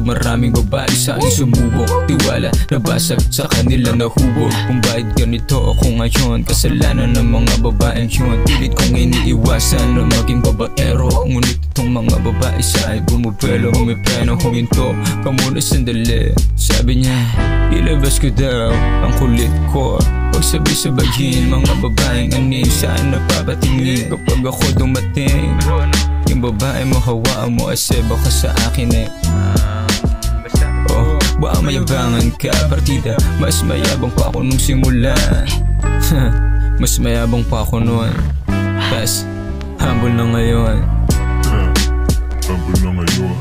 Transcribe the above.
maraming babae sa akin sumubok. Tiwala nabasag sa kanila nahubog. Kung bakit ganito ako ngayon, kasalanan ng mga babaeng yun. Pilit kong iniiwasan na maging babaero, ngunit itong mga babae sa ay bumubelo. Humipreno, huminto ka muna sandali. Sabi niya, ilabas ko daw ang kulit ko. Pag sabay-sabayin mga babaeng ani, saan napapatingin kapag ako dumating? Yung babae mo hawaan mo ase baka sa akin eh. Oh, baka mayabangan ka partida. Mas mayabang pa ako nung simula. Mas mayabang pa ako noon. Tas humble na ngayon. Humble na ngayon.